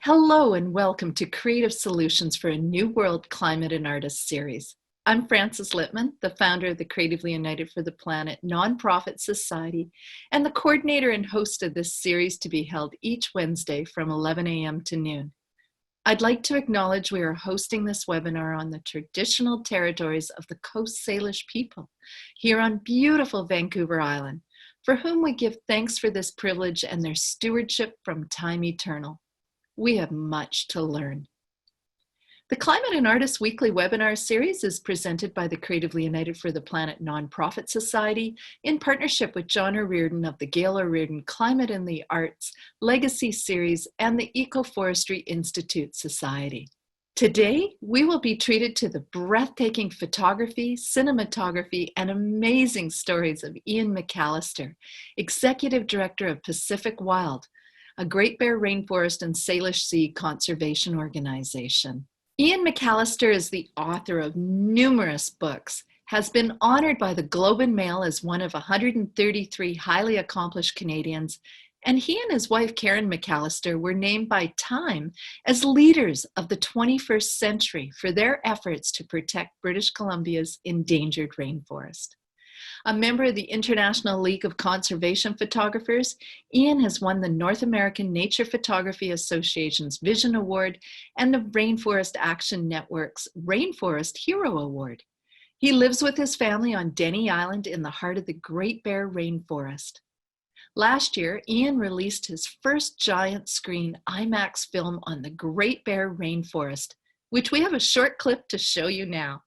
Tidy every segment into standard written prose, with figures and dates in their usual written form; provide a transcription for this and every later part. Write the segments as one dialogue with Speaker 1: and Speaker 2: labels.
Speaker 1: Hello and welcome to Creative Solutions for a New World Climate and Artists series. I'm Frances Littman, the founder of the Creatively United for the Planet nonprofit society and the coordinator and host of this series to be held each Wednesday from 11 a.m. to noon. I'd like to acknowledge we are hosting this webinar on the traditional territories of the Coast Salish people here on beautiful Vancouver Island, for whom we give thanks for this privilege and their stewardship from time eternal. We have much to learn. The Climate and Artists Weekly webinar series is presented by the Creatively United for the Planet nonprofit society in partnership with John O'Riordan of the Gail O'Riordan Climate and the Arts Legacy Series and the Ecoforestry Institute Society. Today, we will be treated to the breathtaking photography, cinematography, and amazing stories of Ian McAllister, Executive Director of Pacific Wild, a Great Bear Rainforest and Salish Sea conservation organization. Ian McAllister is the author of numerous books, has been honored by the Globe and Mail as one of 133 highly accomplished Canadians, and he and his wife Karen McAllister were named by Time as leaders of the 21st century for their efforts to protect British Columbia's endangered rainforest. A member of the International League of Conservation Photographers, Ian has won the North American Nature Photography Association's Vision Award and the Rainforest Action Network's Rainforest Hero Award. He lives with his family on Denny Island in the heart of the Great Bear Rainforest. Last year, Ian released his first giant screen IMAX film on the Great Bear Rainforest, which we have a short clip to show you now.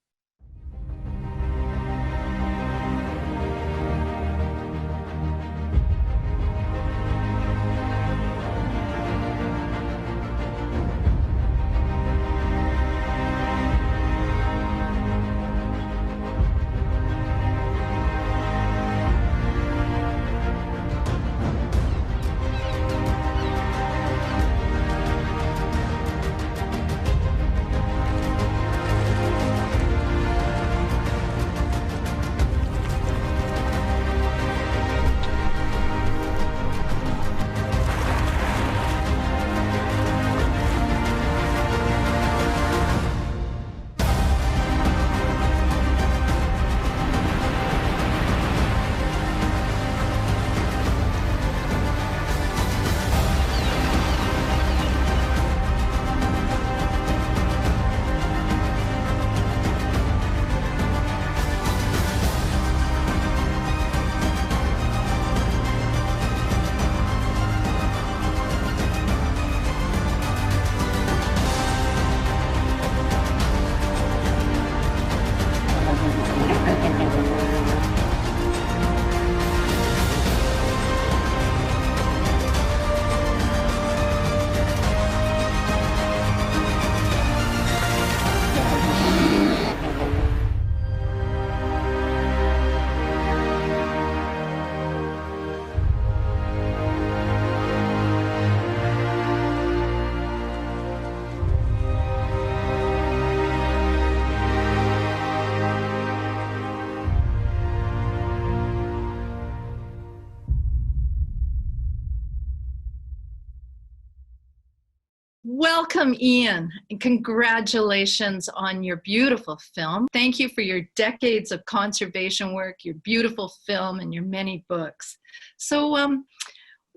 Speaker 1: Welcome, Ian, and congratulations on your beautiful film. Thank you for your decades of conservation work, your beautiful film, and your many books. So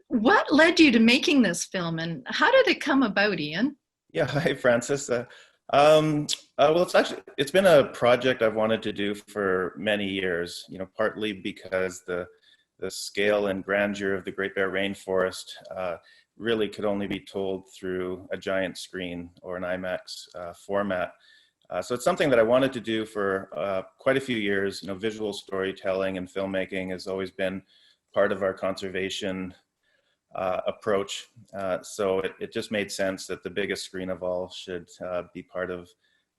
Speaker 1: what led you to making this film, and how did it come about, Ian?
Speaker 2: Yeah, hi, Francis. Well, it's been a project I've wanted to do for many years, partly because the scale and grandeur of the Great Bear Rainforest really could only be told through a giant screen or an IMAX format. So it's something that I wanted to do for quite a few years. Visual storytelling and filmmaking has always been part of our conservation approach. So it just made sense that the biggest screen of all should be part of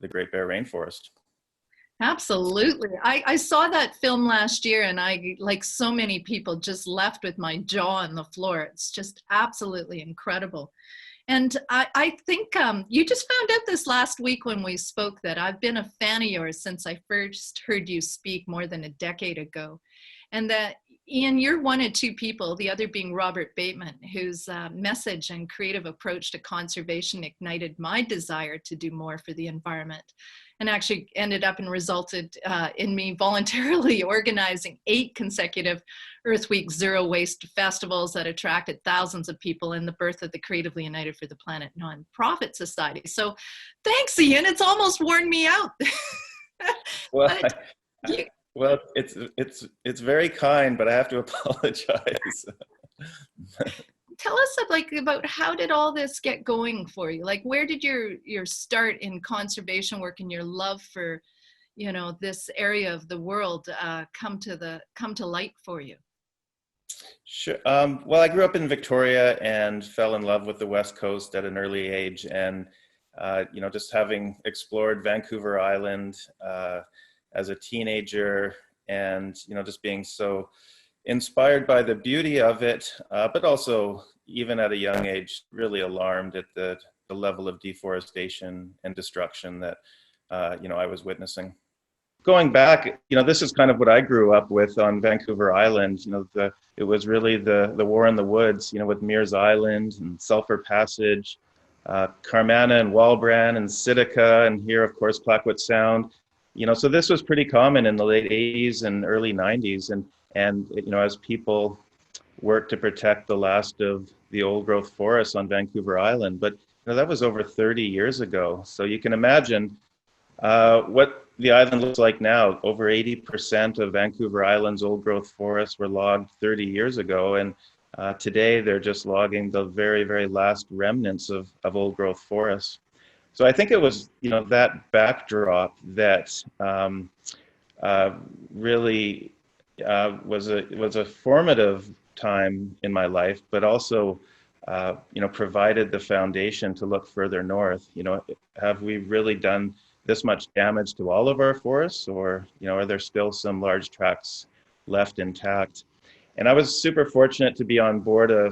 Speaker 2: the Great Bear Rainforest.
Speaker 1: Absolutely. I saw that film last year and I, like so many people, just left with my jaw on the floor. It's just absolutely incredible. And I think you just found out this last week when we spoke that I've been a fan of yours since I first heard you speak more than a decade ago. And that Ian, you're one of two people, the other being Robert Bateman, whose message and creative approach to conservation ignited my desire to do more for the environment, and actually ended up and resulted in me voluntarily organizing 8 consecutive Earth Week Zero Waste festivals that attracted thousands of people, and the birth of the Creatively United for the Planet nonprofit society. So thanks, Ian. It's almost worn me out.
Speaker 2: Well,
Speaker 1: But you,
Speaker 2: well, it's very kind, but I have to apologize.
Speaker 1: tell us about how did all this get going for you? Like, where did your start in conservation work and your love for, this area of the world come to light for you?
Speaker 2: Sure. Well, I grew up in Victoria and fell in love with the West Coast at an early age, and just having explored Vancouver Island as a teenager, and just being so inspired by the beauty of it, but also even at a young age, really alarmed at the level of deforestation and destruction that I was witnessing. Going back, this is kind of what I grew up with on Vancouver Island. It was really the war in the woods, with Mears Island and Sulphur Passage, Carmana and Walbran and Sitka, and here, of course, Clayoquot Sound. So this was pretty common in the late 80s and early 90s. And as people worked to protect the last of the old growth forests on Vancouver Island. But that was over 30 years ago. So you can imagine what the island looks like now. Over 80% of Vancouver Island's old growth forests were logged 30 years ago. And today they're just logging the very, very last remnants of old growth forests. So I think it was, that backdrop that really was a formative time in my life, but also, provided the foundation to look further north. Have we really done this much damage to all of our forests, or are there still some large tracts left intact? And I was super fortunate to be on board a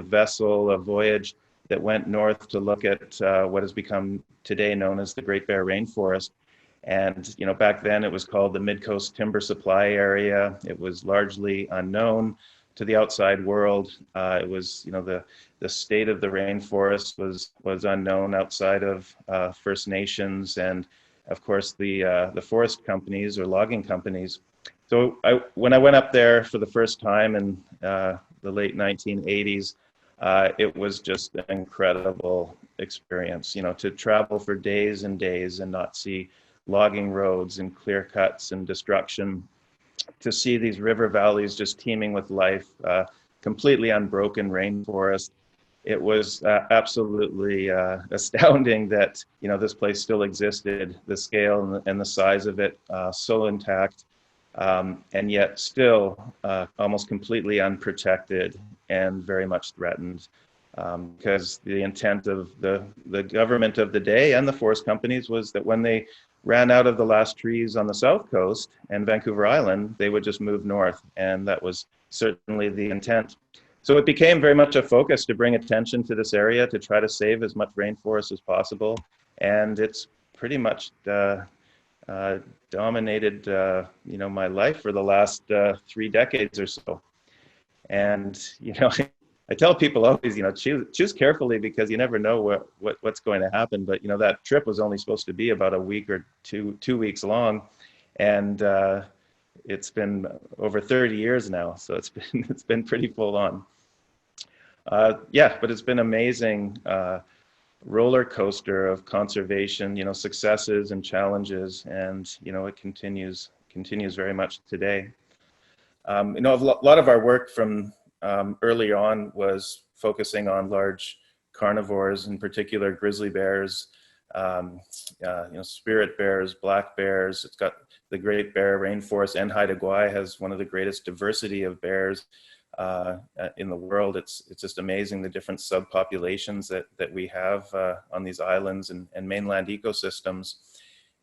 Speaker 2: vessel, a voyage that went north to look at what has become today known as the Great Bear Rainforest. And back then it was called the Mid-Coast Timber Supply Area. It was largely unknown to the outside world. It was, the state of the rainforest was unknown outside of First Nations, and of course the forest companies or logging companies. So when I went up there for the first time in the late 1980s, it was just an incredible experience, to travel for days and days and not see logging roads and clear cuts and destruction, to see these river valleys just teeming with life, completely unbroken rainforest. It was absolutely astounding that this place still existed, the scale and the size of it so intact, and yet still almost completely unprotected and very much threatened, because the intent of the government of the day and the forest companies was that when they ran out of the last trees on the south coast and Vancouver Island, they would just move north, and that was certainly the intent. So it became very much a focus to bring attention to this area, to try to save as much rainforest as possible, and it's pretty much dominated my life for the last 3 decades or so. And I tell people always, choose carefully, because you never know what's going to happen. But that trip was only supposed to be about a week or 2 weeks long, and it's been over 30 years now, so it's been pretty full on. But it's been amazing roller coaster of conservation, successes and challenges, and it continues very much today. A lot of our work from early on was focusing on large carnivores, in particular grizzly bears, spirit bears, black bears. It's got the Great Bear Rainforest, and Haida Gwaii has one of the greatest diversity of bears in the world. It's just amazing, the different subpopulations that we have on these islands and mainland ecosystems.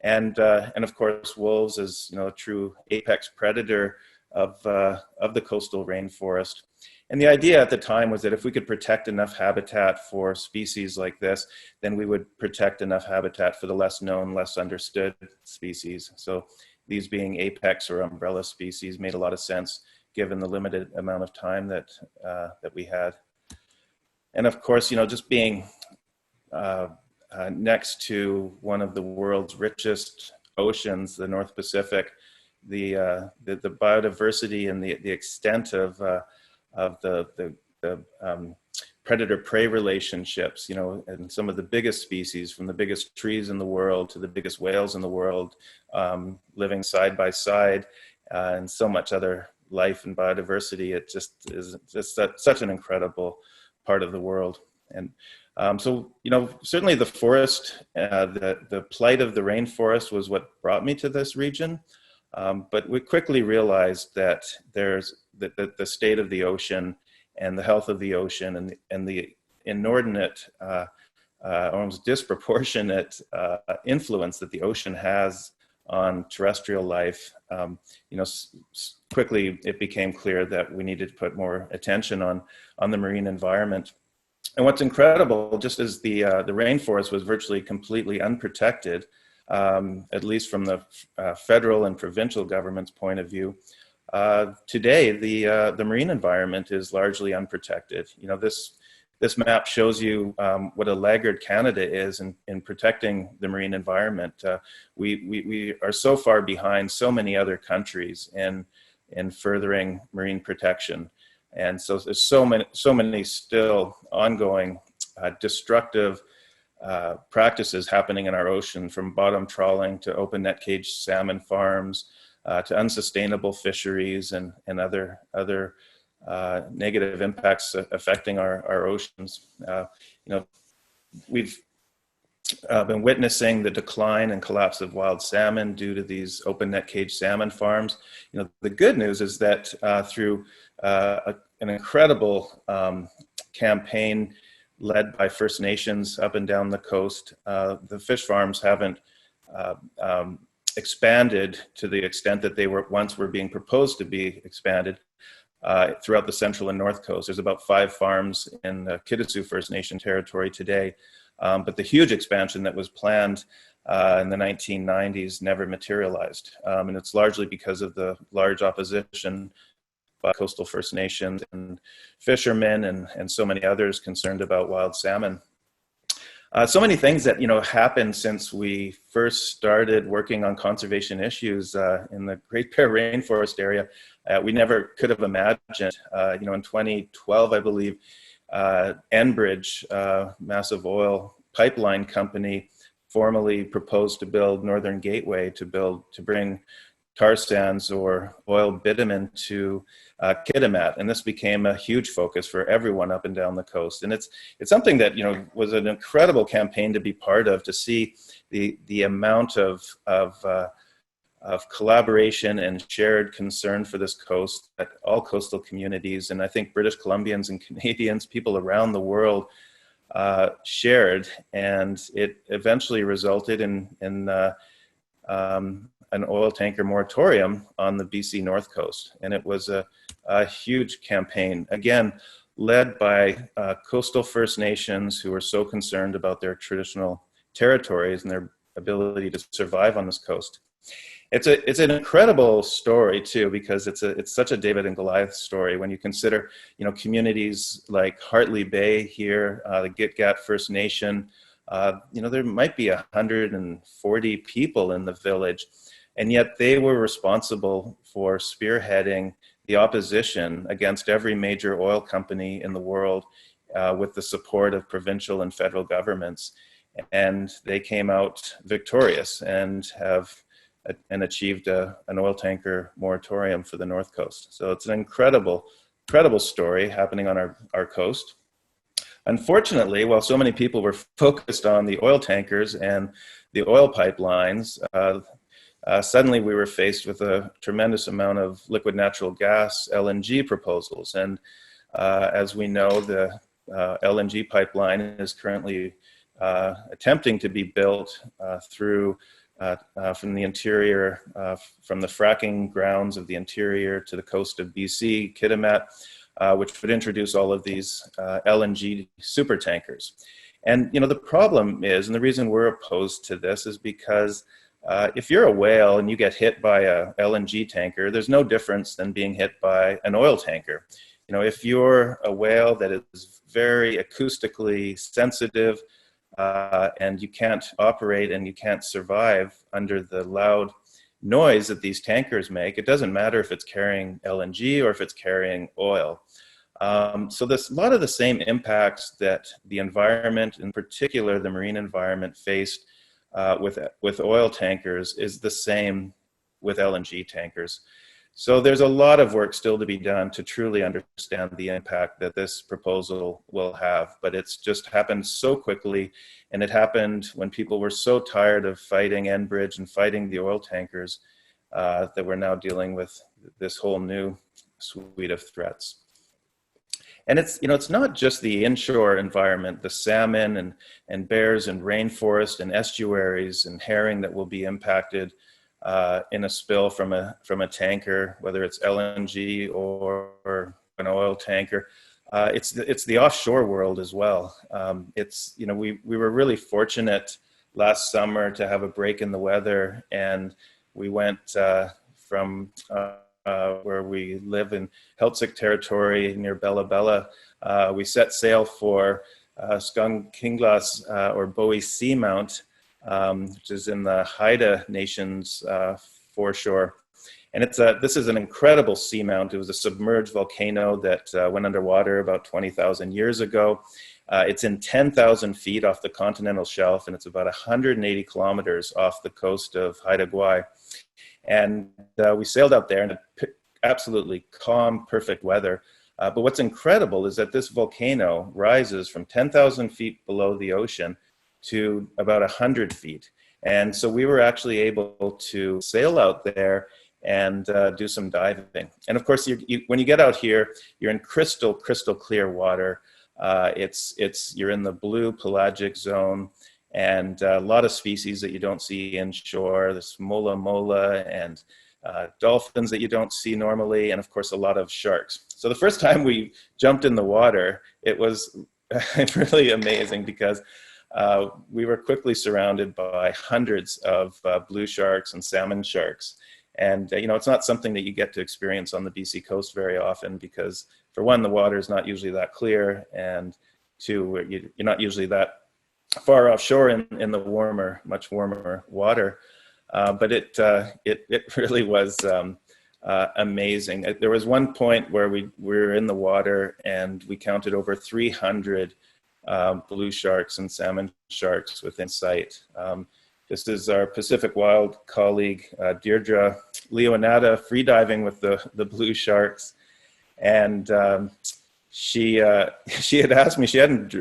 Speaker 2: And of course, wolves as a true apex predator of the coastal rainforest. And the idea at the time was that if we could protect enough habitat for species like this, then we would protect enough habitat for the less known, less understood species. So these being apex or umbrella species made a lot of sense given the limited amount of time that we had. And of course, just being next to one of the world's richest oceans, the North Pacific, the biodiversity and the extent of the predator-prey relationships, and some of the biggest species, from the biggest trees in the world to the biggest whales in the world, living side by side, and so much other life and biodiversity. It just is such an incredible part of the world. And so, certainly the forest, the plight of the rainforest was what brought me to this region. But we quickly realized that there's the state of the ocean and the health of the ocean and the inordinate, almost disproportionate influence that the ocean has on terrestrial life. Quickly it became clear that we needed to put more attention on the marine environment. And what's incredible, just as the rainforest was virtually completely unprotected, at least from the federal and provincial government's point of view, today the marine environment is largely unprotected. This map shows you what a laggard Canada is in protecting the marine environment. We are so far behind so many other countries in furthering marine protection. And so there's so many still ongoing destructive practices happening in our ocean, from bottom trawling to open net cage salmon farms, to unsustainable fisheries and other negative impacts affecting our oceans. We've been witnessing the decline and collapse of wild salmon due to these open net cage salmon farms. The good news is that through an incredible campaign led by First Nations up and down the coast, the fish farms haven't expanded to the extent that they once were being proposed to be expanded throughout the central and north coast. There's about 5 farms in the Kitasoo First Nation territory today, but the huge expansion that was planned in the 1990s never materialized. And it's largely because of the large opposition by coastal First Nations and fishermen and so many others concerned about wild salmon. So many things that happened since we first started working on conservation issues in the Great Bear Rainforest area. We never could have imagined. In 2012, I believe, Enbridge, massive oil pipeline company, formally proposed to build Northern Gateway to bring tar sands or oil bitumen to Kitimat, and this became a huge focus for everyone up and down the coast. And it's something that was an incredible campaign to be part of, to see the amount of collaboration and shared concern for this coast at all coastal communities. And I think British Columbians and Canadians, people around the world, shared, and it eventually resulted in an oil tanker moratorium on the BC North Coast. And it was a huge campaign, again, led by coastal First Nations who are so concerned about their traditional territories and their ability to survive on this coast. It's an incredible story too, because it's such a David and Goliath story when you consider communities like Hartley Bay here, the Gitgat First Nation. There might be 140 people in the village, and yet they were responsible for spearheading the opposition against every major oil company in the world with the support of provincial and federal governments. And they came out victorious and have achieved an oil tanker moratorium for the North Coast. So it's an incredible story happening on our coast. Unfortunately, while so many people were focused on the oil tankers and the oil pipelines, suddenly we were faced with a tremendous amount of liquid natural gas, LNG proposals. And as we know, the LNG pipeline is currently attempting to be built from the interior, from the fracking grounds of the interior to the coast of BC, Kitimat, which would introduce all of these LNG super tankers. And the problem is, and the reason we're opposed to this is because If you're a whale and you get hit by a LNG tanker, there's no difference than being hit by an oil tanker. You know, if you're a whale that is very acoustically sensitive, and you can't operate and you can't survive under the loud noise that these tankers make, it doesn't matter if it's carrying LNG or if it's carrying oil. So there's a lot of the same impacts that the environment, in particular the marine environment, faced with oil tankers is the same with LNG tankers. So there's a lot of work still to be done to truly understand the impact that this proposal will have, but it's just happened so quickly, and it happened when people were so tired of fighting Enbridge and fighting the oil tankers that we're now dealing with this whole new suite of threats. And it's, you know, it's not just the inshore environment, the salmon and bears and rainforest and estuaries and herring that will be impacted in a spill from a tanker, whether it's LNG or an oil tanker. It's the offshore world as well. It's, you know, we were really fortunate last summer to have a break in the weather, and we went from where we live in Heltsik territory near Bella Bella. We set sail for Skungkinglas or Bowie Seamount, which is in the Haida Nation's foreshore. And this is an incredible seamount. It was a submerged volcano that went underwater about 20,000 years ago. It's in 10,000 feet off the continental shelf, and it's about 180 kilometers off the coast of Haida Gwaii. And we sailed out there in absolutely calm, perfect weather. But what's incredible is that this volcano rises from 10,000 feet below the ocean to about 100 feet. And so we were actually able to sail out there and do some diving. And of course, when you get out here, you're in crystal clear water. You're in the blue pelagic zone, and a lot of species that you don't see inshore. There's mola and dolphins that you don't see normally, and of course a lot of sharks. So the first time we jumped in the water, it was really amazing because we were quickly surrounded by hundreds of blue sharks and salmon sharks. And you know, it's not something that you get to experience on the BC coast very often because, for one, the water is not usually that clear, and two, you're not usually that far offshore in the much warmer water. But it really was amazing. There was one point where we were in the water and we counted over 300 blue sharks and salmon sharks within sight. This is our Pacific Wild colleague, Deirdre Leonata, freediving with the blue sharks. And she had asked me, she hadn't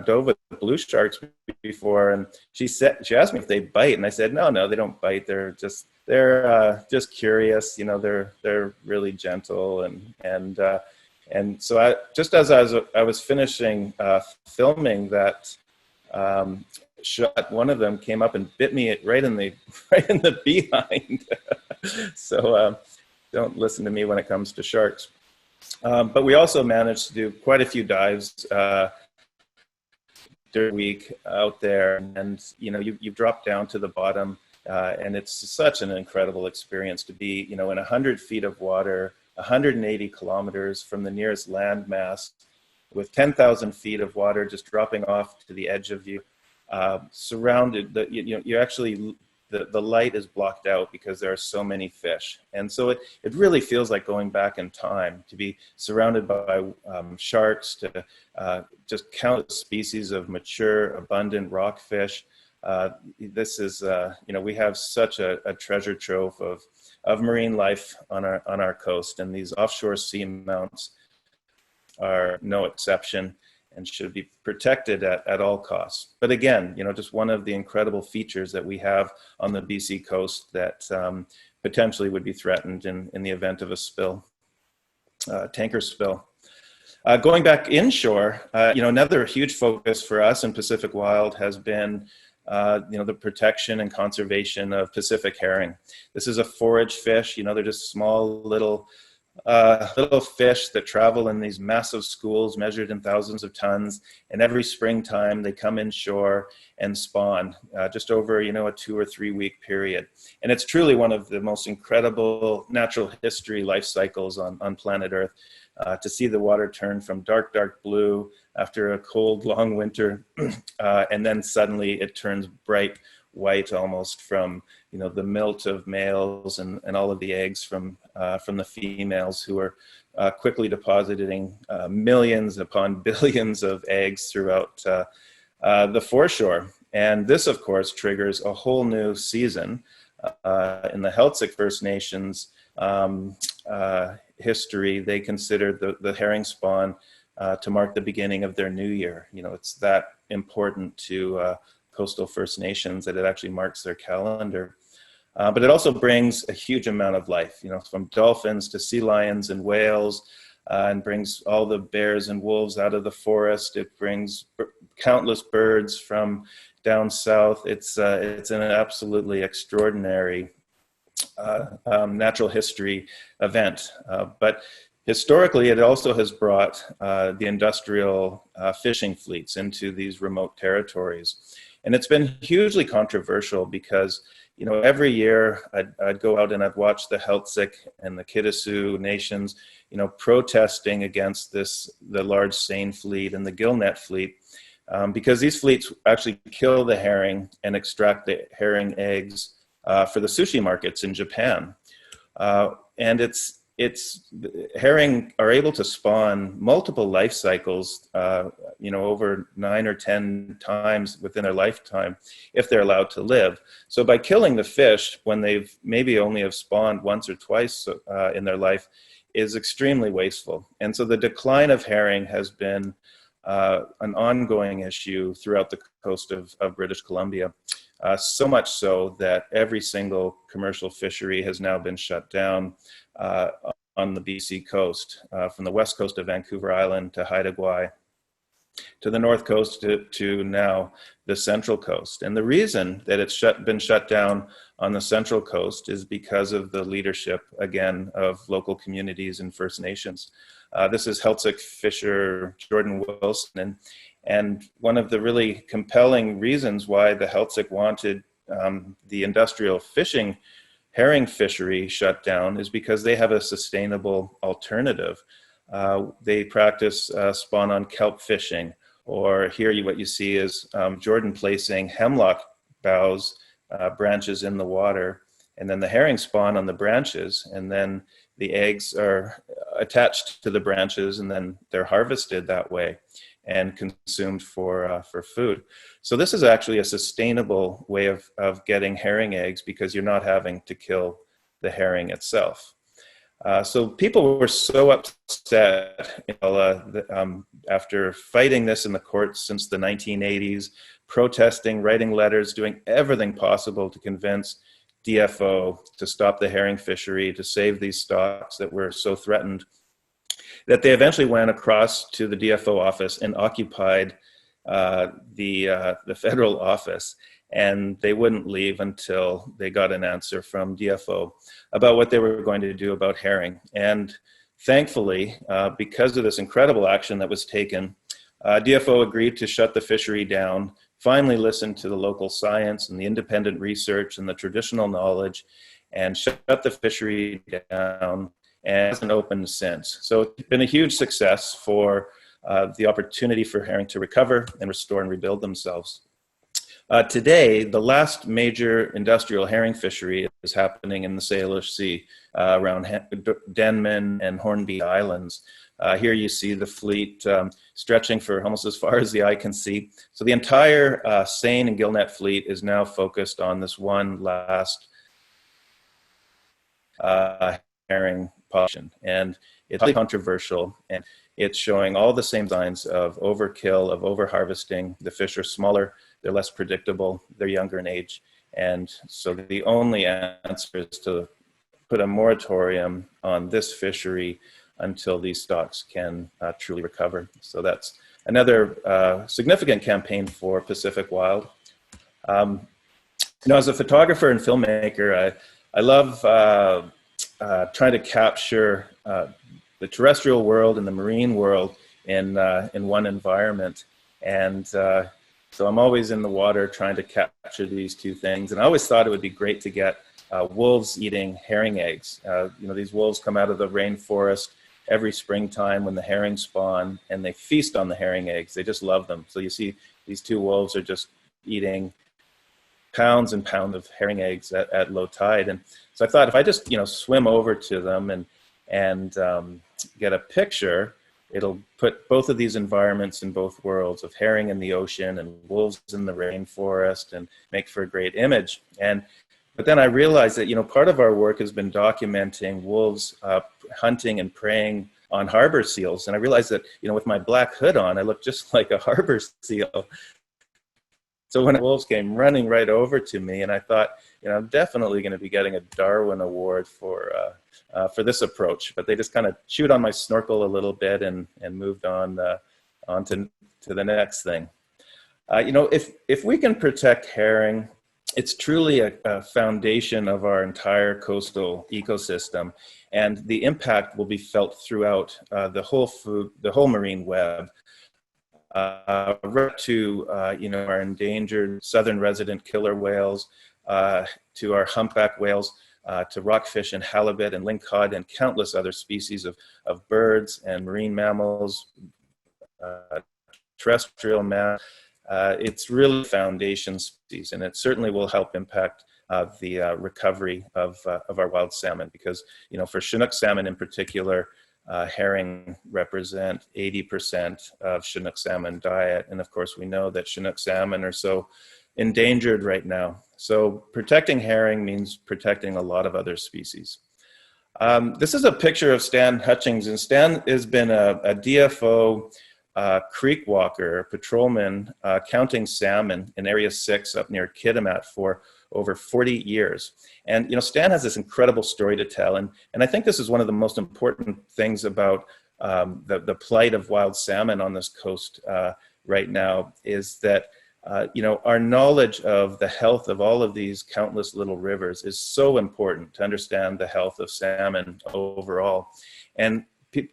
Speaker 2: dove with blue sharks before, and she asked me if they bite, and I said, no, they don't bite. They're just curious. You know, they're really gentle, and so just as I was finishing filming that shot, one of them came up and bit me right in the behind. So don't listen to me when it comes to sharks. But we also managed to do quite a few dives during the week out there, and you know, you drop down to the bottom, and it's such an incredible experience to be, you know, in 100 feet of water, 180 kilometers from the nearest landmass, with 10,000 feet of water just dropping off to the edge of you, surrounded. You actually, the light is blocked out because there are so many fish. And so it really feels like going back in time to be surrounded by sharks, to just countless species of mature, abundant rockfish. This is, you know, we have such a treasure trove of marine life on our coast, and these offshore seamounts are no exception and should be protected at all costs. But again, you know, just one of the incredible features that we have on the BC coast that potentially would be threatened in the event of a spill, tanker spill. Going back inshore, you know, another huge focus for us in Pacific Wild has been you know, the protection and conservation of Pacific herring. This is a forage fish. You know, they're just small little little fish that travel in these massive schools measured in thousands of tons. And every springtime they come inshore and spawn just over, a 2 or 3 week period. And it's truly one of the most incredible natural history life cycles on planet Earth. To see the water turn from dark, dark blue after a cold, long winter, and then suddenly it turns bright white almost from the milt of males and all of the eggs from the females, who are quickly depositing millions upon billions of eggs throughout the foreshore. And this, of course, triggers a whole new season in the Heiltsuk First Nations history. They consider the herring spawn to mark the beginning of their new year. It's that important to coastal First Nations that it actually marks their calendar. But it also brings a huge amount of life, from dolphins to sea lions and whales, and brings all the bears and wolves out of the forest. It brings countless birds from down south. It's an absolutely extraordinary natural history event. But historically, it also has brought the industrial fishing fleets into these remote territories. And it's been hugely controversial because, every year I'd go out and I'd watch the Heiltsuk and the Kitasoo nations, protesting against the large seine fleet and the gillnet fleet, because these fleets actually kill the herring and extract the herring eggs for the sushi markets in Japan. And herring are able to spawn multiple life cycles, over 9 or 10 times within their lifetime, if they're allowed to live. So by killing the fish when they've maybe only have spawned once or twice in their life is extremely wasteful. And so the decline of herring has been an ongoing issue throughout the coast of British Columbia. So much so that every single commercial fishery has now been shut down on the BC coast, from the west coast of Vancouver Island to Haida Gwaii, to the north coast to now the central coast. And the reason that it's been shut down on the central coast is because of the leadership, again, of local communities and First Nations. This is Heiltsuk fisher Jordan Wilson. And one of the really compelling reasons why the Heiltsuk wanted the industrial herring fishery shut down is because they have a sustainable alternative. They practice spawn on kelp fishing, or here what you see is Jordan placing hemlock boughs, branches in the water, and then the herring spawn on the branches, and then the eggs are attached to the branches, and then they're harvested that way and consumed for food. So this is actually a sustainable way of getting herring eggs, because you're not having to kill the herring itself. So people were so upset after fighting this in the courts since the 1980s, protesting, writing letters, doing everything possible to convince DFO to stop the herring fishery, to save these stocks that were so threatened, that they eventually went across to the DFO office and occupied the federal office, and they wouldn't leave until they got an answer from DFO about what they were going to do about herring. And thankfully, because of this incredible action that was taken, DFO agreed to shut the fishery down, finally listened to the local science and the independent research and the traditional knowledge, and shut the fishery down, and hasn't opened since. So it's been a huge success for the opportunity for herring to recover and restore and rebuild themselves. Today, the last major industrial herring fishery is happening in the Salish Sea around Denman and Hornby Islands. Here you see the fleet stretching for almost as far as the eye can see. So the entire seine and gillnet fleet is now focused on this one last herring population. And it's highly controversial, and it's showing all the same signs of overkill, of overharvesting. The fish are smaller, they're less predictable, they're younger in age. And so the only answer is to put a moratorium on this fishery until these stocks can truly recover. So that's another significant campaign for Pacific Wild. As a photographer and filmmaker, I love trying to capture the terrestrial world and the marine world in one environment. And so I'm always in the water trying to capture these two things. And I always thought it would be great to get wolves eating herring eggs. These wolves come out of the rainforest every springtime when the herring spawn, and they feast on the herring eggs. They just love them. So you see these two wolves are just eating pounds and pounds of herring eggs at low tide. And so I thought if I just swim over to them and get a picture, it'll put both of these environments in both worlds of herring in the ocean and wolves in the rainforest and make for a great image. But then I realized that part of our work has been documenting wolves hunting and preying on harbor seals, and I realized that with my black hood on, I look just like a harbor seal. So when the wolves came running right over to me, and I thought, I'm definitely going to be getting a Darwin Award for this approach. But they just kind of chewed on my snorkel a little bit and moved on to the next thing. If we can protect herring, it's truly a foundation of our entire coastal ecosystem, and the impact will be felt throughout the whole marine web. Right to our endangered southern resident killer whales, to our humpback whales, to rockfish and halibut and lingcod and countless other species of birds and marine mammals, terrestrial mammals. It's really foundation species, and it certainly will help impact the recovery of our wild salmon, because for Chinook salmon in particular, herring represent 80% of Chinook salmon diet. And of course, we know that Chinook salmon are so endangered right now. So protecting herring means protecting a lot of other species. This is a picture of Stan Hutchings, and Stan has been a DFO creek walker, patrolman, counting salmon in Area 6 up near Kitimat for over 40 years. And Stan has this incredible story to tell, and I think this is one of the most important things about the plight of wild salmon on this coast right now, is that our knowledge of the health of all of these countless little rivers is so important to understand the health of salmon overall. And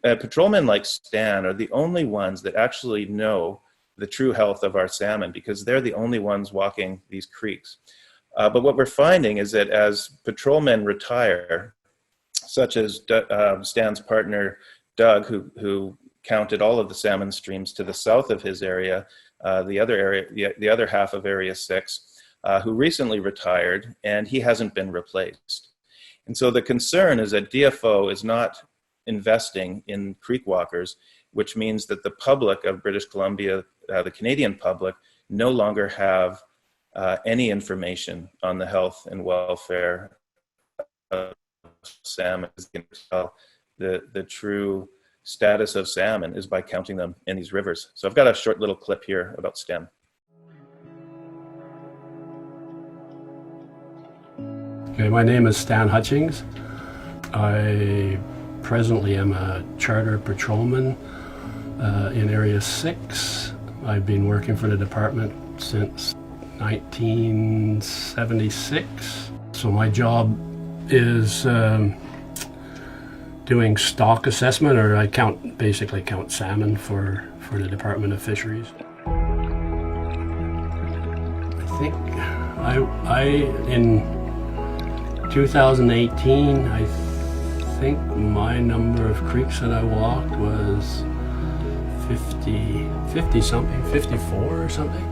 Speaker 2: patrolmen like Stan are the only ones that actually know the true health of our salmon, because they're the only ones walking these creeks. But what we're finding is that as patrolmen retire, such as Stan's partner, Doug, who counted all of the salmon streams to the south of his area, the other half of Area 6, who recently retired, and he hasn't been replaced. And so the concern is that DFO is not investing in creek walkers, which means that the public of British Columbia, the Canadian public, no longer have any information on the health and welfare of salmon. The true status of salmon is by counting them in these rivers. So I've got a short little clip here about Stan.
Speaker 3: Okay, my name is Stan Hutchings. I presently am a charter patrolman in Area 6. I've been working for the department since 1976. So my job is doing stock assessment, or I basically count salmon for the Department of Fisheries. I think in 2018, I think my number of creeks that I walked was 50 something, 54 or something.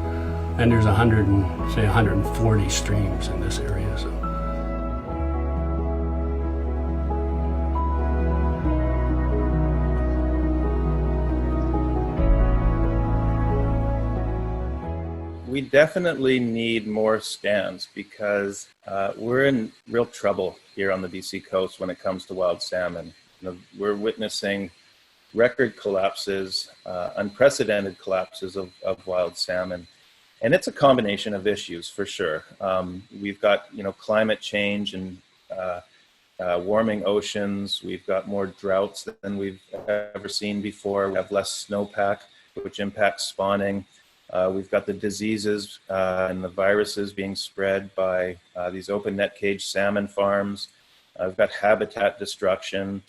Speaker 3: And there's 140 streams in this area. So.
Speaker 2: We definitely need more scans, because we're in real trouble here on the BC coast when it comes to wild salmon. We're witnessing record collapses, unprecedented collapses of wild salmon. And it's a combination of issues, for sure. We've got, climate change and warming oceans. We've got more droughts than we've ever seen before. We have less snowpack, which impacts spawning. We've got the diseases and the viruses being spread by these open net cage salmon farms. We've got habitat destruction.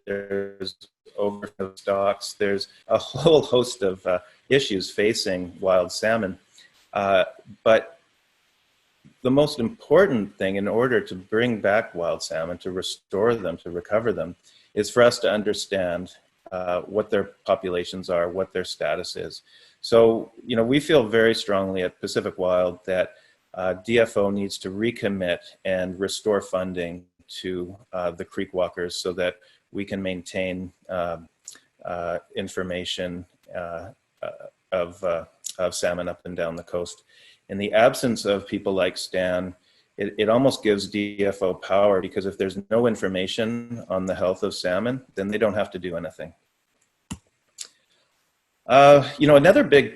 Speaker 2: there's overflow stocks, there's a whole host of issues facing wild salmon. But the most important thing in order to bring back wild salmon, to restore them, to recover them, is for us to understand what their populations are, what their status is. So, we feel very strongly at Pacific Wild that DFO needs to recommit and restore funding to the creek walkers so that we can maintain information of salmon up and down the coast. In the absence of people like Stan, it almost gives DFO power, because if there's no information on the health of salmon, then they don't have to do anything. Another big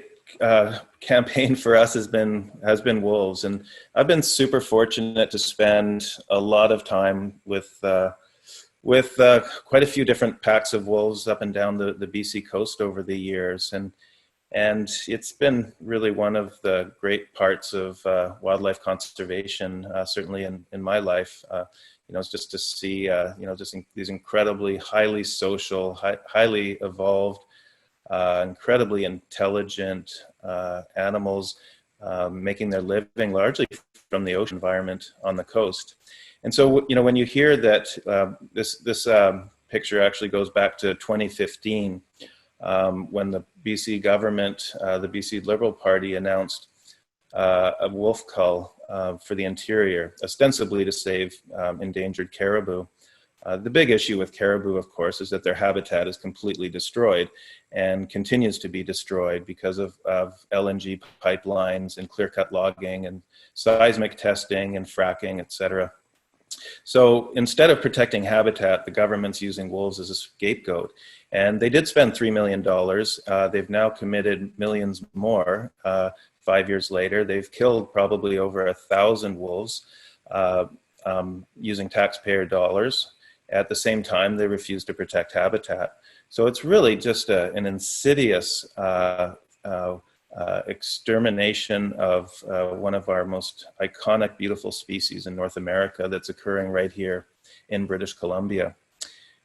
Speaker 2: campaign for us has been wolves, and I've been super fortunate to spend a lot of time with quite a few different packs of wolves up and down the BC coast over the years, and it's been really one of the great parts of wildlife conservation, certainly in my life. It's just to see these incredibly highly social, highly evolved, incredibly intelligent animals making their living largely from the ocean environment on the coast. And so, when you hear that this picture actually goes back to 2015, when the BC government, the BC Liberal Party, announced a wolf cull for the interior, ostensibly to save endangered caribou. The big issue with caribou, of course, is that their habitat is completely destroyed and continues to be destroyed because of LNG pipelines and clear-cut logging and seismic testing and fracking, etc. So instead of protecting habitat, the government's using wolves as a scapegoat. And they did spend $3 million. They've now committed millions more. 5 years later, they've killed probably over 1,000 wolves using taxpayer dollars. At the same time, they refuse to protect habitat. So it's really just an insidious extermination of one of our most iconic, beautiful species in North America that's occurring right here in British Columbia.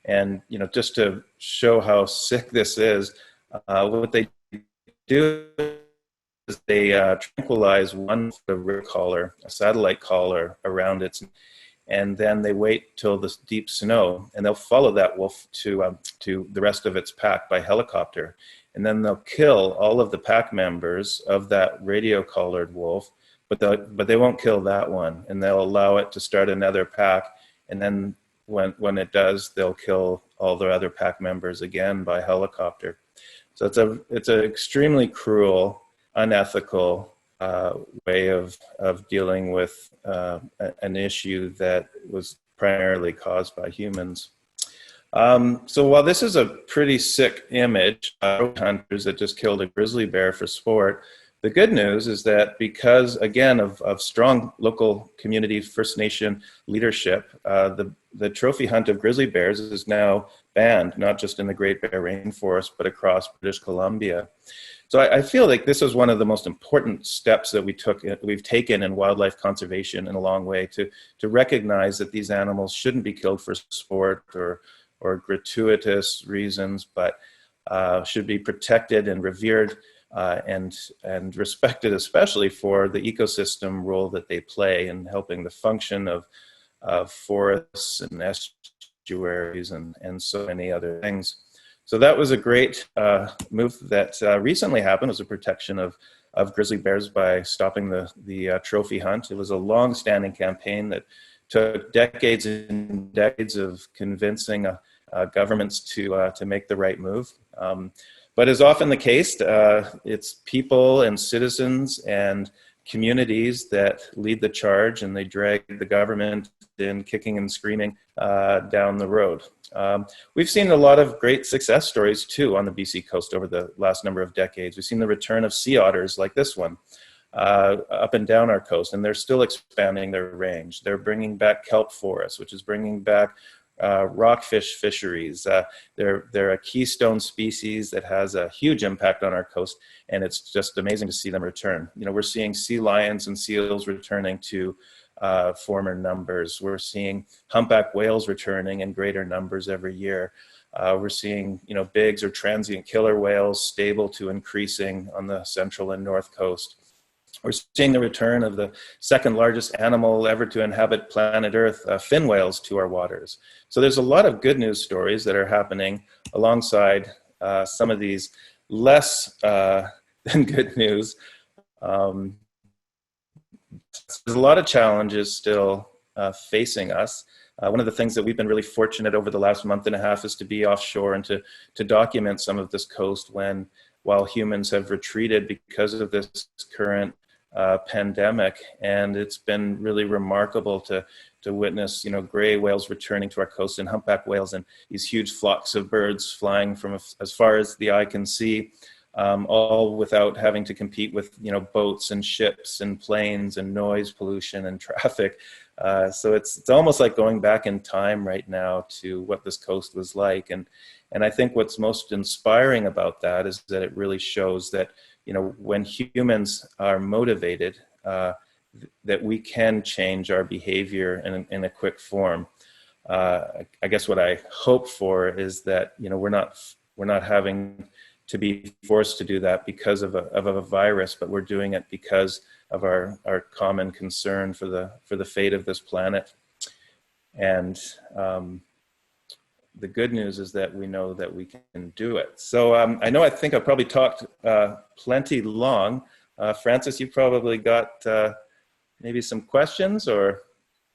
Speaker 2: And, just to show how sick this is, what they do is they tranquilize one river collar, a satellite collar around its, and then they wait till the deep snow, and they'll follow that wolf to the rest of its pack by helicopter. And then they'll kill all of the pack members of that radio-collared wolf, but they won't kill that one, and they'll allow it to start another pack. And then when it does, they'll kill all the other pack members again by helicopter. So it's an extremely cruel, unethical way of dealing with an issue that was primarily caused by humans. So while this is a pretty sick image, hunters that just killed a grizzly bear for sport, the good news is that because, again, of strong local community First Nation leadership, the trophy hunt of grizzly bears is now banned, not just in the Great Bear Rainforest, but across British Columbia. So I feel like this is one of the most important steps that we've taken in wildlife conservation in a long way to recognize that these animals shouldn't be killed for sport or gratuitous reasons, but should be protected and revered and respected, especially for the ecosystem role that they play in helping the function of forests and estuaries and so many other things. So that was a great move that recently happened. It was a protection of grizzly bears by stopping the trophy hunt. It was a long-standing campaign that took decades and decades of convincing governments to make the right move. But as often the case, it's people and citizens and communities that lead the charge, and they drag the government in kicking and screaming down the road. We've seen a lot of great success stories too on the BC coast over the last number of decades. We've seen the return of sea otters like this one up and down our coast, and they're still expanding their range. They're bringing back kelp forests, which is bringing back rockfish fisheries. They're a keystone species that has a huge impact on our coast, and it's just amazing to see them return. We're seeing sea lions and seals returning to former numbers. We're seeing humpback whales returning in greater numbers every year. We're seeing, bigs or transient killer whales stable to increasing on the central and north coast. We're seeing the return of the second largest animal ever to inhabit planet Earth, fin whales, to our waters. So there's a lot of good news stories that are happening alongside some of these less than good news. There's a lot of challenges still facing us. One of the things that we've been really fortunate over the last month and a half is to be offshore and to document some of this coast while humans have retreated because of this current pandemic. And it's been really remarkable to witness, gray whales returning to our coast and humpback whales and these huge flocks of birds flying from as far as the eye can see. All without having to compete with, boats and ships and planes and noise pollution and traffic. So it's almost like going back in time right now to what this coast was like. And I think what's most inspiring about that is that it really shows that, when humans are motivated, that we can change our behavior in a quick form. I guess what I hope for is that, we're not having to be forced to do that because of a virus, but we're doing it because of our common concern for the fate of this planet. And the good news is that we know that we can do it. So I think I've probably talked plenty long. Francis, you probably got maybe some questions or...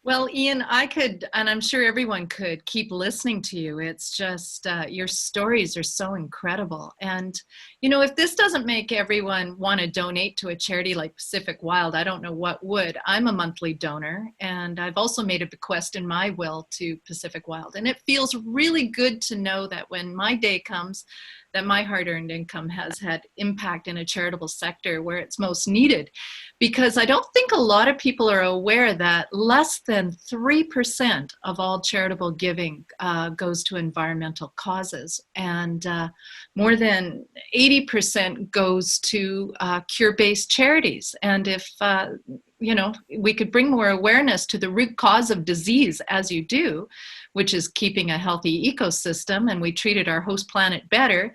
Speaker 1: Well, Ian, I could, and I'm sure everyone could, keep listening to you. It's just, your stories are so incredible. And, if this doesn't make everyone want to donate to a charity like Pacific Wild, I don't know what would. I'm a monthly donor, and I've also made a bequest in my will to Pacific Wild. And it feels really good to know that when my day comes, that my hard-earned income has had impact in a charitable sector where it's most needed. Because I don't think a lot of people are aware that less than 3% of all charitable giving goes to environmental causes. And more than 80% goes to cure-based charities. And if we could bring more awareness to the root cause of disease, as you do, which is keeping a healthy ecosystem, and we treated our host planet better,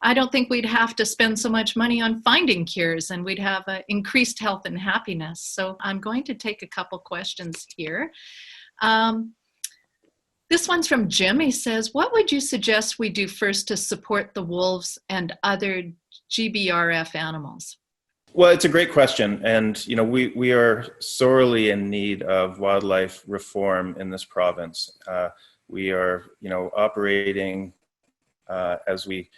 Speaker 1: I don't think we'd have to spend so much money on finding cures, and we'd have increased health and happiness. So I'm going to take a couple questions here. This one's from Jim. He says, what would you suggest we do first to support the wolves and other GBRF animals?
Speaker 2: Well, it's a great question. And, we are sorely in need of wildlife reform in this province. We are, operating as we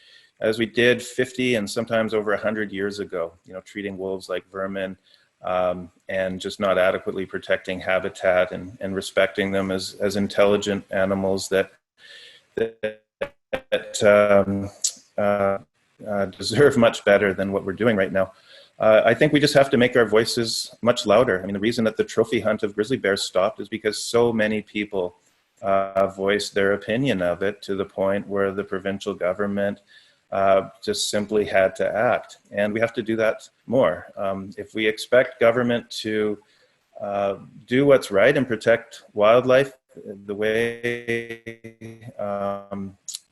Speaker 2: did 50 and sometimes over 100 years ago, treating wolves like vermin and just not adequately protecting habitat and respecting them as intelligent animals that deserve much better than what we're doing right now. I think we just have to make our voices much louder. I mean, the reason that the trophy hunt of grizzly bears stopped is because so many people voiced their opinion of it to the point where the provincial government just simply had to act. And we have to do that more. If we expect government to do what's right and protect wildlife the way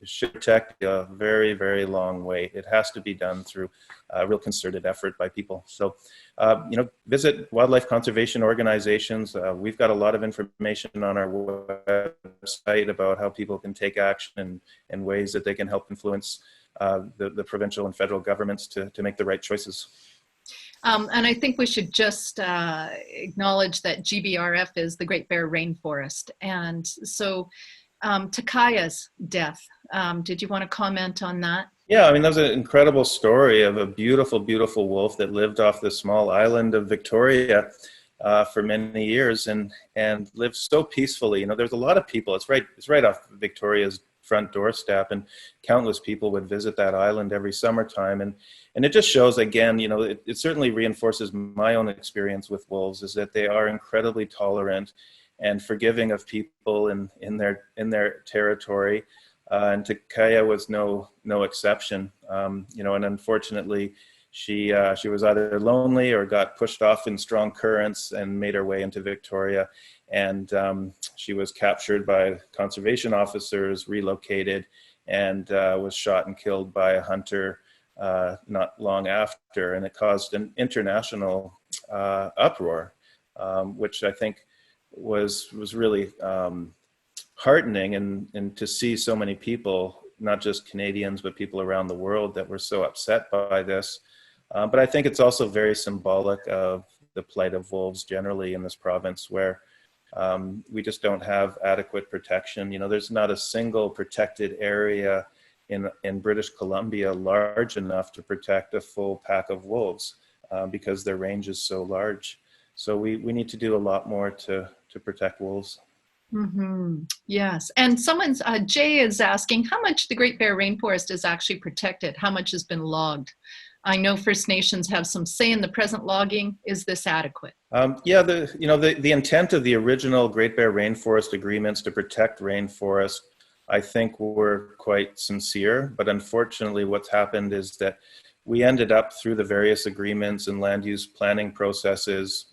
Speaker 2: it should protect a very, very long way, it has to be done through a real concerted effort by people. So, visit wildlife conservation organizations. We've got a lot of information on our website about how people can take action and ways that they can help influence the provincial and federal governments to make the right choices.
Speaker 1: And I think we should just acknowledge that GBRF is the Great Bear Rainforest. And so Takaya's death, did you want to comment on that?
Speaker 2: Yeah, I mean, that was an incredible story of a beautiful, beautiful wolf that lived off the small island of Victoria for many years and lived so peacefully. There's a lot of people, it's right off Victoria's front doorstep, and countless people would visit that island every summertime. And it just shows, again, it certainly reinforces my own experience with wolves, is that they are incredibly tolerant and forgiving of people in their territory. And Takaya was no exception, and unfortunately, She was either lonely or got pushed off in strong currents and made her way into Victoria. And she was captured by conservation officers, relocated, and was shot and killed by a hunter not long after. And it caused an international uproar, which I think was really heartening, and to see so many people, not just Canadians, but people around the world that were so upset by this. But I think it's also very symbolic of the plight of wolves generally in this province, where we just don't have adequate protection. You know, there's not a single protected area in British Columbia large enough to protect a full pack of wolves because their range is so large. So we need to do a lot more to protect wolves.
Speaker 1: Mm-hmm. Yes. And Jay is asking how much the Great Bear Rainforest is actually protected, how much has been logged. I know First Nations have some say in the present logging. Is this adequate?
Speaker 2: Yeah, the intent of the original Great Bear Rainforest agreements to protect rainforest, I think, were quite sincere. But unfortunately, what's happened is that we ended up through the various agreements and land use planning processes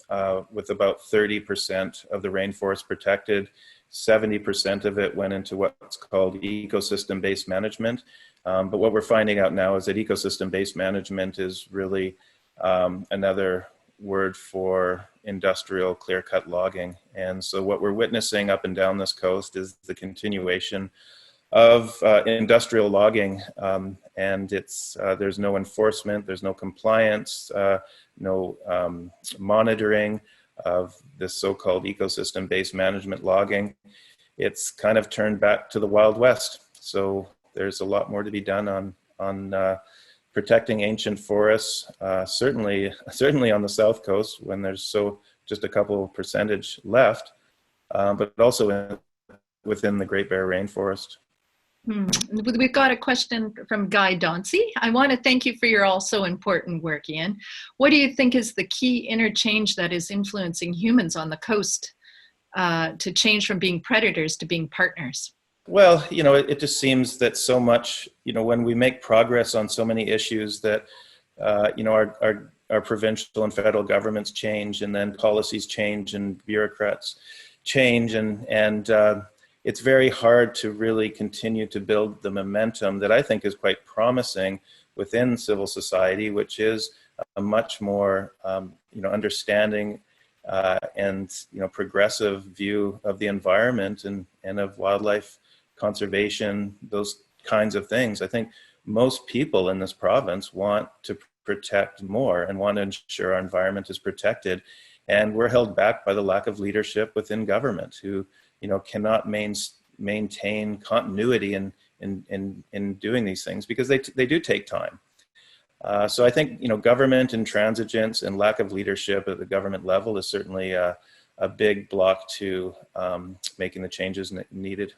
Speaker 2: with about 30% of the rainforest protected. 70% of it went into what's called ecosystem-based management. But what we're finding out now is that ecosystem-based management is really another word for industrial clear-cut logging. And so what we're witnessing up and down this coast is the continuation of industrial logging, and there's no enforcement, there's no compliance, no monitoring of this so-called ecosystem-based management logging. It's kind of turned back to the Wild West. So there's a lot more to be done on protecting ancient forests, certainly on the South Coast when there's just a couple percentage left, but also within the Great Bear Rainforest.
Speaker 1: We've got a question from Guy Dauncey. I want to thank you for your also important work, Ian. What do you think is the key interchange that is influencing humans on the coast to change from being predators to being partners?
Speaker 2: Well, it just seems that so much, when we make progress on so many issues that, our provincial and federal governments change, and then policies change and bureaucrats change, and it's very hard to really continue to build the momentum that I think is quite promising within civil society, which is a much more, understanding and, progressive view of the environment and of wildlife conservation, those kinds of things. I think most people in this province want to protect more and want to ensure our environment is protected. And we're held back by the lack of leadership within government who, cannot maintain continuity in doing these things because they do take time. So I think, government intransigence and lack of leadership at the government level is certainly a big block to making the changes needed.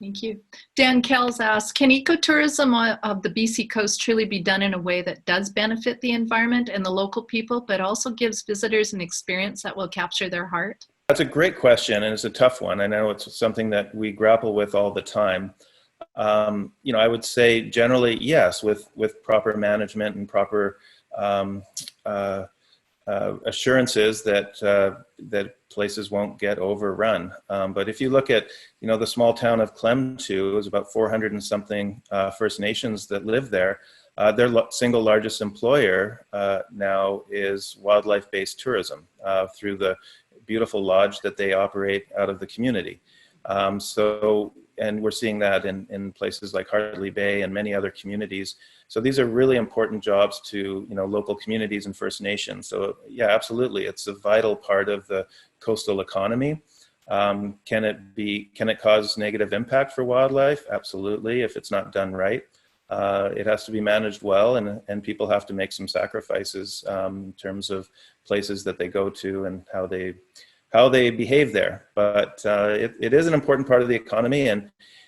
Speaker 1: Thank you. Dan Kells asks, can ecotourism of the BC coast truly be done in a way that does benefit the environment and the local people, but also gives visitors an experience that will capture their heart?
Speaker 2: That's a great question, and it's a tough one. I know it's something that we grapple with all the time. I would say generally, yes, with proper management and proper assurances that places won't get overrun. But if you look at, the small town of Clemtu, it was about 400 and something First Nations that live there. Their single largest employer now is wildlife-based tourism through the beautiful lodge that they operate out of the community. And we're seeing that in places like Hartley Bay and many other communities. So these are really important jobs to local communities and First Nations. So yeah, absolutely, it's a vital part of the coastal economy. Can it cause negative impact for wildlife? Absolutely, if it's not done right. It has to be managed well, and people have to make some sacrifices in terms of places that they go to and how they behave there. But it is an important part of the economy,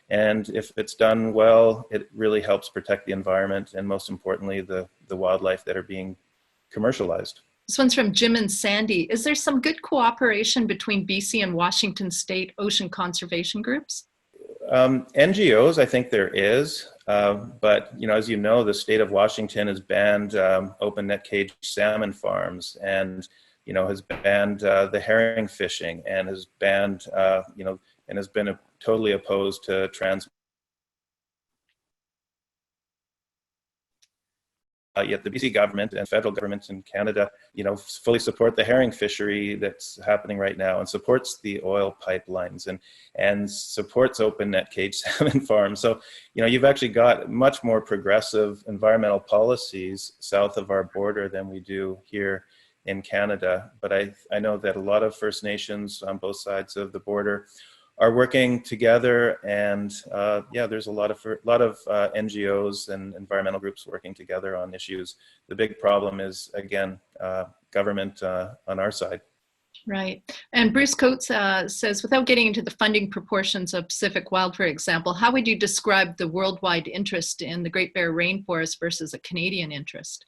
Speaker 2: and if it's done well, it really helps protect the environment and, most importantly, the wildlife that are being commercialized.
Speaker 1: This one's from Jim and Sandy. Is there some good cooperation between BC and Washington State ocean conservation groups?
Speaker 2: NGOs, I think there is. But as you know, the state of Washington has banned open net cage salmon farms, and has banned the herring fishing, and has banned and has been totally opposed to yet the BC government and federal government in Canada, fully support the herring fishery that's happening right now, and supports the oil pipelines, and supports open net cage salmon farms. So, you've actually got much more progressive environmental policies south of our border than we do here in Canada. But I know that a lot of First Nations on both sides of the border are working together, and there's a lot of NGOs and environmental groups working together on issues. The big problem is, again, government on our side.
Speaker 1: Right. And Bruce Coates says, without getting into the funding proportions of Pacific Wild, for example, how would you describe the worldwide interest in the Great Bear Rainforest versus a Canadian interest?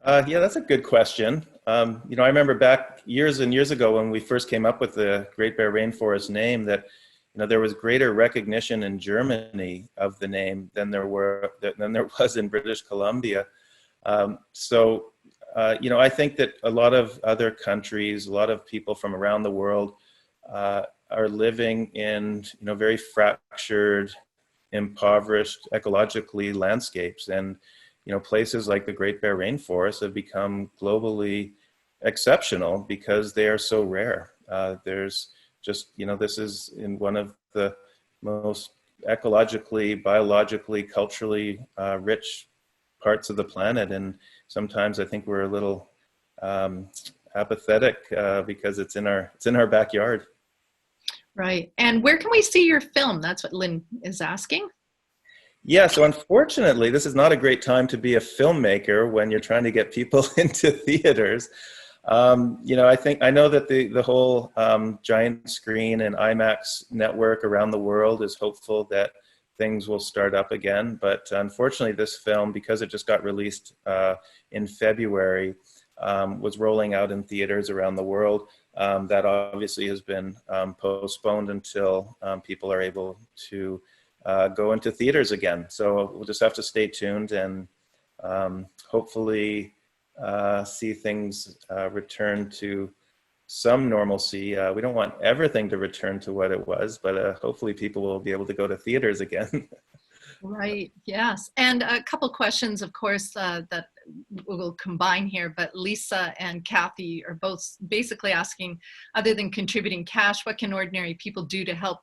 Speaker 2: Yeah, that's a good question. I remember back years and years ago when we first came up with the Great Bear Rainforest name, that there was greater recognition in Germany of the name than there was in British Columbia. I think that a lot of other countries, a lot of people from around the world are living in very fractured, impoverished ecologically landscapes, and places like the Great Bear Rainforest have become globally exceptional because they are so rare. There's just, this is in one of the most ecologically, biologically, culturally rich parts of the planet. And sometimes I think we're a little apathetic because it's in our backyard.
Speaker 1: Right. And where can we see your film? That's what Lynn is asking.
Speaker 2: Yeah, so unfortunately, this is not a great time to be a filmmaker when you're trying to get people into theaters. I know that the whole giant screen and IMAX network around the world is hopeful that things will start up again. But unfortunately, this film, because it just got released in February, was rolling out in theaters around the world. That obviously has been postponed until people are able to go into theaters again. So we'll just have to stay tuned and hopefully see things return to some normalcy. We don't want everything to return to what it was, but hopefully people will be able to go to theaters again.
Speaker 1: Right, yes. And a couple questions, of course, that we'll combine here, but Lisa and Kathy are both basically asking, other than contributing cash, what can ordinary people do to help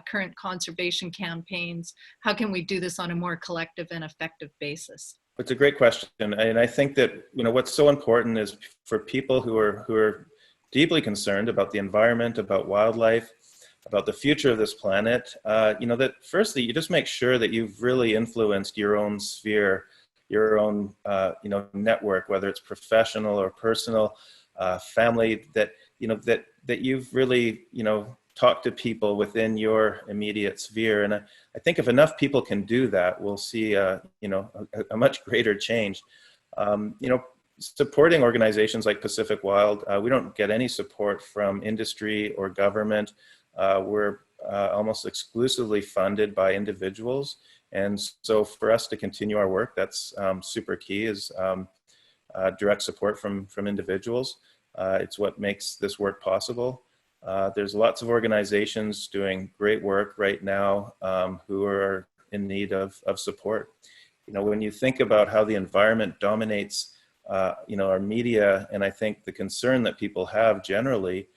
Speaker 1: current conservation campaigns? How can we do this on a more collective and effective basis?
Speaker 2: It's a great question. And I think that, what's so important is for people who are deeply concerned about the environment, about wildlife, about the future of this planet, that firstly, you just make sure that you've really influenced your own sphere, your own, network, whether it's professional or personal, family, that you've really, talked to people within your immediate sphere. And I think if enough people can do that, we'll see, a much greater change. Supporting organizations like Pacific Wild, we don't get any support from industry or government. We're almost exclusively funded by individuals. And so for us to continue our work, that's super key, is direct support from individuals. It's what makes this work possible. There's lots of organizations doing great work right now who are in need of support. When you think about how the environment dominates our media, and I think the concern that people have generally,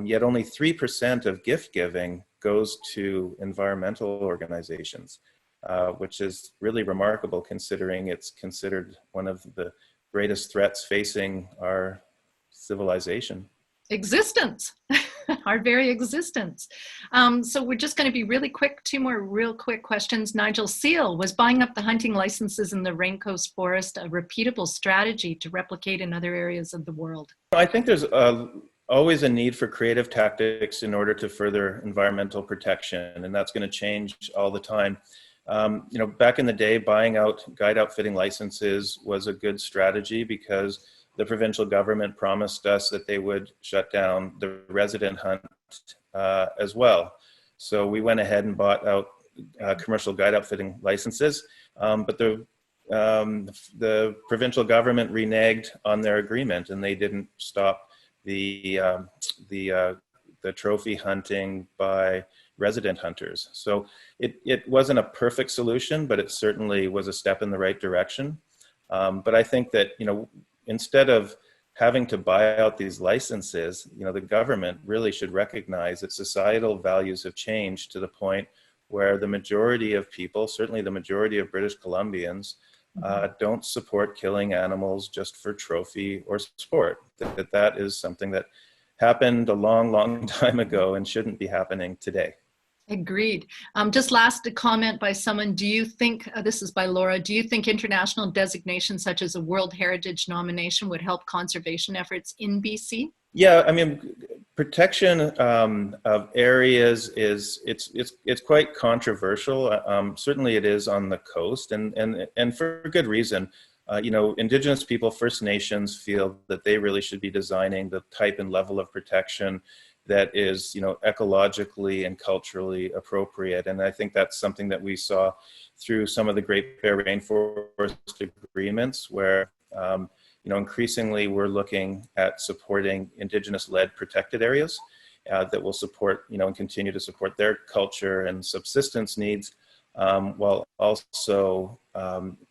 Speaker 2: yet only 3% of gift giving goes to environmental organizations, which is really remarkable considering it's considered one of the greatest threats facing our civilization.
Speaker 1: Existence, our very existence. So we're just going to be really quick, two more real quick questions. Nigel Seal, was buying up the hunting licenses in the Raincoast Forest a repeatable strategy to replicate in other areas of the world?
Speaker 2: I think there's always a need for creative tactics in order to further environmental protection, and that's going to change all the time. Back in the day, buying out guide outfitting licenses was a good strategy because the provincial government promised us that they would shut down the resident hunt as well. So we went ahead and bought out commercial guide outfitting licenses, but the provincial government reneged on their agreement, and they didn't stop the trophy hunting by resident hunters. So it wasn't a perfect solution, but it certainly was a step in the right direction. But I think that, instead of having to buy out these licenses, the government really should recognize that societal values have changed to the point where the majority of people, certainly the majority of British Columbians, don't support killing animals just for trophy or sport. That is something that happened a long, long time ago and shouldn't be happening today.
Speaker 1: Agreed. Just last comment by someone, do you think, this is by Laura, do you think international designation such as a World Heritage nomination would help conservation efforts in BC? Yeah,
Speaker 2: protection of areas it's quite controversial. Certainly it is on the coast, and for good reason. Indigenous people, First Nations, feel that they really should be designing the type and level of protection that is, ecologically and culturally appropriate. And I think that's something that we saw through some of the Great Bear Rainforest agreements, where, increasingly we're looking at supporting Indigenous-led protected areas that will support, and continue to support their culture and subsistence needs, while also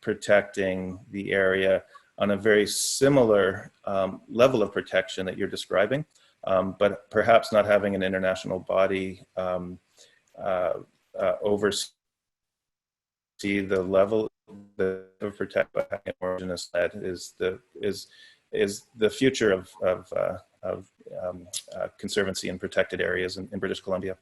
Speaker 2: protecting the area on a very similar level of protection that you're describing. But perhaps not having an international body oversee the level of protect by Indigenous led is the future of conservancy in protected areas in British Columbia.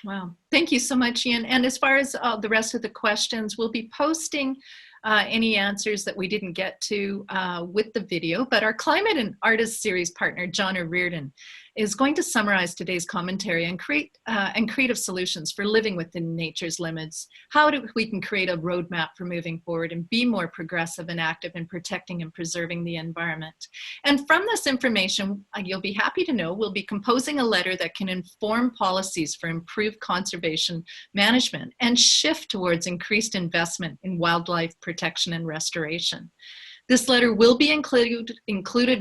Speaker 1: Wow, thank you so much, Ian. And as far as the rest of the questions, we'll be posting any answers that we didn't get to with the video, but our Climate and Artist Series partner, John O'Riordan, is going to summarize today's commentary and creative solutions for living within nature's limits. How we can create a roadmap for moving forward and be more progressive and active in protecting and preserving the environment. And from this information, you'll be happy to know we'll be composing a letter that can inform policies for improved conservation management and shift towards increased investment in wildlife protection and restoration. This letter will be included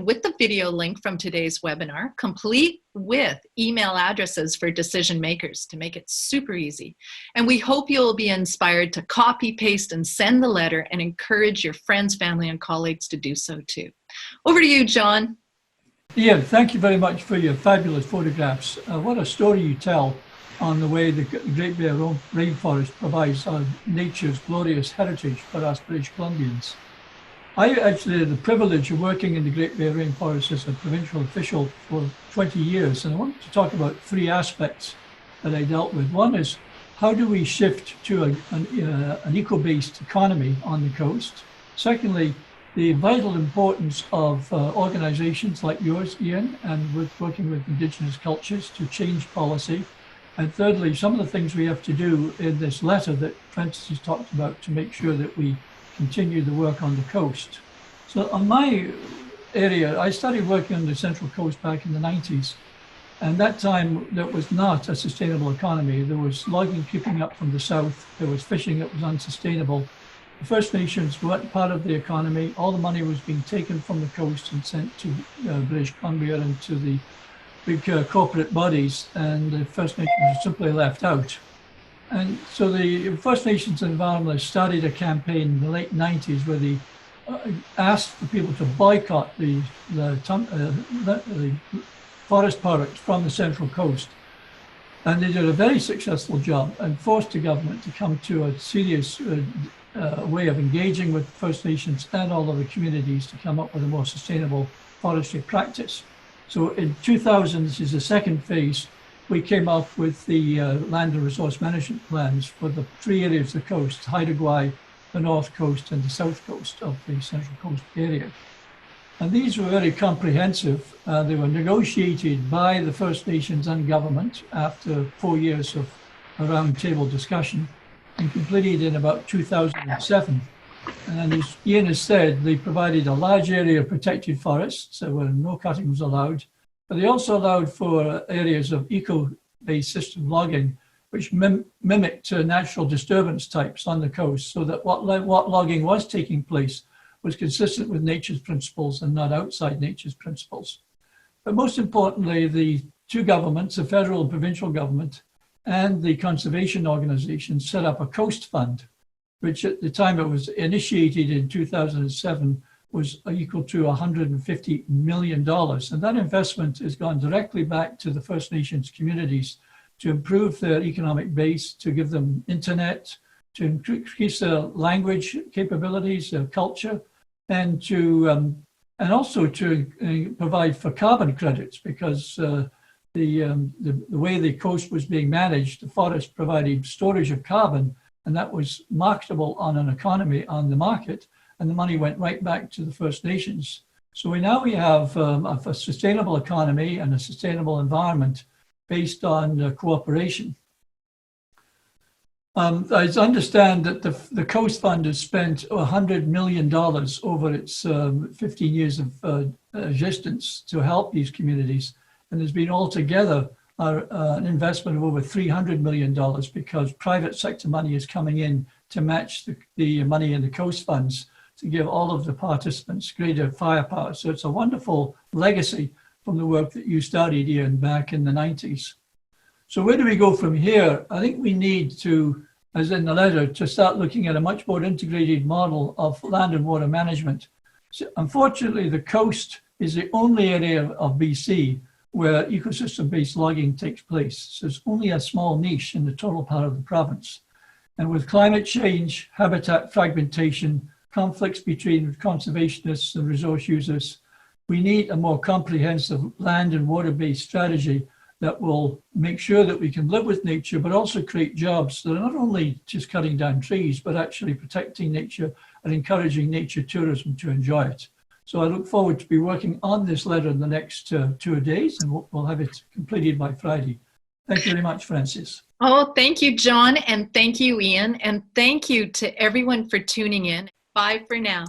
Speaker 1: with the video link from today's webinar, complete with email addresses for decision makers to make it super easy. And we hope you'll be inspired to copy, paste, and send the letter and encourage your friends, family, and colleagues to do so too. Over to you, John.
Speaker 4: Ian, thank you very much for your fabulous photographs. What a story you tell on the way the Great Bear Rainforest provides nature's glorious heritage for us British Columbians. I actually had the privilege of working in the Great Bear Rainforest as a provincial official for 20 years, and I wanted to talk about three aspects that I dealt with. One is, how do we shift to an eco-based economy on the coast? Secondly, the vital importance of organizations like yours, Ian, and with working with Indigenous cultures to change policy. And thirdly, some of the things we have to do in this letter that Francis has talked about to make sure that we continue the work on the coast. So on my area, I started working on the Central Coast back in the 90s. And that time, there was not a sustainable economy. There was logging creeping up from the south. There was fishing that was unsustainable. The First Nations weren't part of the economy. All the money was being taken from the coast and sent to British Columbia and to the big corporate bodies, and the First Nations were simply left out. And so the First Nations environmentalists started a campaign in the late 90s where they asked the people to boycott the forest products from the Central Coast. And they did a very successful job and forced the government to come to a serious way of engaging with First Nations and all of the communities to come up with a more sustainable forestry practice. So in 2000, this is the second phase, we came up with the land and resource management plans for the three areas of the coast, Haida Gwaii, the North Coast and the South Coast of the Central Coast area. And these were very comprehensive. They were negotiated by the First Nations and government after 4 years of a roundtable discussion and completed in about 2007. And as Ian has said, they provided a large area of protected forests, so where no cutting was allowed. But they also allowed for areas of eco-based system logging which mimicked natural disturbance types on the coast, so that what logging was taking place was consistent with nature's principles and not outside nature's principles. But most importantly, the two governments, the federal and provincial government, and the conservation organizations set up a coast fund, which at the time it was initiated in 2007 was equal to $150 million. And that investment has gone directly back to the First Nations communities to improve their economic base, to give them internet, to increase their language capabilities, their culture, and also to provide for carbon credits, because the way the coast was being managed, the forest provided storage of carbon, and that was marketable on an economy on the market, and the money went right back to the First Nations. So we have a sustainable economy and a sustainable environment based on cooperation. I understand that the Coast Fund has spent $100 million over its 15 years of existence to help these communities. And there's been altogether an investment of over $300 million, because private sector money is coming in to match the money in the Coast Funds to give all of the participants greater firepower. So it's a wonderful legacy from the work that you started, Ian, back in the 90s. So where do we go from here? I think we need to, as in the letter, to start looking at a much more integrated model of land and water management. So unfortunately, the coast is the only area of BC where ecosystem-based logging takes place. So it's only a small niche in the total part of the province. And with climate change, habitat fragmentation, conflicts between conservationists and resource users, we need a more comprehensive land and water-based strategy that will make sure that we can live with nature, but also create jobs that are not only just cutting down trees, but actually protecting nature and encouraging nature tourism to enjoy it. So I look forward to be working on this letter in the next 2 days, and we'll have it completed by Friday. Thank you very much, Francis.
Speaker 1: Oh, thank you, John, and thank you, Ian, and thank you to everyone for tuning in. Bye for now.